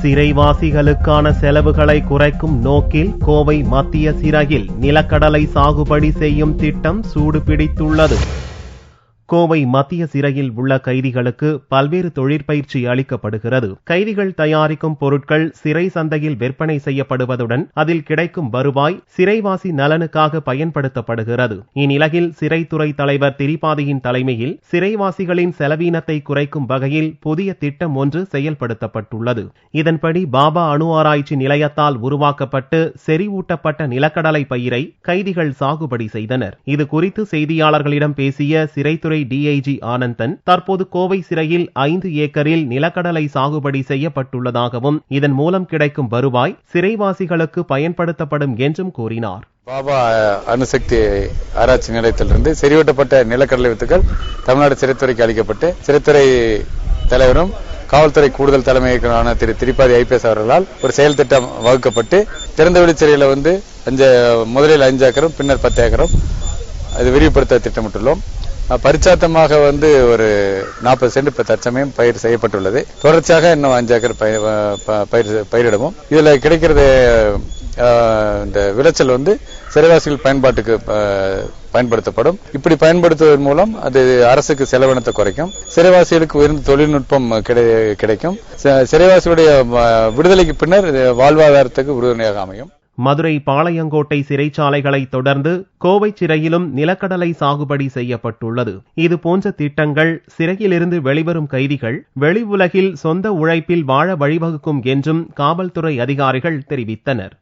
சிறைவாசிகளுக்கான செலவுகளை குறைக்கும் நோக்கில் கோவை மத்திய சிறையில் நிலக்கடலை சாகுபடி செய்யும் திட்டம் சூடுபிடித்துள்ளது. கோவை மத்திய சிறையில் உள்ள கைதிகளுக்கு பல்வேறு தொழிற்பயிற்சி அளிக்கப்படுகிறது. கைதிகள் தயாரிக்கும் பொருட்கள் சிறை சந்தையில் விற்பனை செய்யப்படுவதுடன் அதில் கிடைக்கும் வருவாய் சிறைவாசி நலனுக்காக பயன்படுத்தப்படுகிறது. இந்நிலையில் சிறைத்துறை தலைவர் திரிபாதியின் தலைமையில் சிறைவாசிகளின் செலவீனத்தை குறைக்கும் வகையில் புதிய திட்டம் ஒன்று செயல்படுத்தப்பட்டுள்ளது. இதன்படி பாபா அணு ஆராய்ச்சி நிலையத்தால் உருவாக்கப்பட்டு செறிவூட்டப்பட்ட நிலக்கடலை பயிரை கைதிகள் சாகுபடி செய்தனர். இது குறித்து செய்தியாளர்களிடம் பேசிய சிறைத்துறை டிஐஜி ஆனந்தன், தற்போது கோவை சிறையில் 5 ஏக்கரில் நிலக்கடலை சாகுபடி செய்யப்பட்டுள்ளதாகவும் இதன் மூலம் கிடைக்கும் வருவாய் சிறைவாசிகளுக்கு பயன்படுத்தப்படும் என்றும் கூறினார். பாபா அணுசக்தி ஆராய்ச்சி நிலையத்திலிருந்து செறிவூட்டப்பட்ட நிலக்கடலை வித்துக்கள் தமிழ்நாடு சிறைத்துறைக்கு அளிக்கப்பட்டு சிறைத்துறை தலைவரும் காவல்துறை கூடுதல் தலைமையான திரு திரிபாதி ஐபிஎஸ் அவர்களால் ஒரு செயல் திட்டம் வகுக்கப்பட்டு திறந்தவெளி சிறையில் முதலில் 5 ஏக்கரும் பின்னர் 10 ஏக்கரும் அது விரிவுபடுத்த திட்டமிட்டுள்ளோம். பரிச்சாத்தமாக ஒரு 40 சென்ட் தற்சமயம் பயிர் செய்யப்பட்டுள்ளது. தொடர்ச்சியாக இன்னும் 5 ஏக்கர் பயிரிடவும். இதுல கிடைக்கிறது இந்த விளைச்சல் சிறைவாசிகள் பயன்பாட்டுக்கு பயன்படுத்தப்படும். இப்படி பயன்படுத்துவதன் மூலம் அது அரசுக்கு செலவினத்தை குறைக்கும். சிறைவாசிகளுக்கு உயர்ந்த தொழில்நுட்பம் கிடைக்கும். சிறைவாசிகளுடைய விடுதலைக்கு பின்னர் வாழ்வாதாரத்துக்கு உறுதுணையாக அமையும். மதுரை பாளையங்கோட்டை சிறைச்சாலைகளை தொடர்ந்து கோவை சிறையிலும் நிலக்கடலை சாகுபடி செய்யப்பட்டுள்ளது. இதுபோன்ற திட்டங்கள் சிறையிலிருந்து வெளிவரும் கைதிகள் வெளி உலகில் சொந்த உழைப்பில் வாழ வழிவகுக்கும் என்றும் காவல்துறை அதிகாரிகள் தெரிவித்தனர்.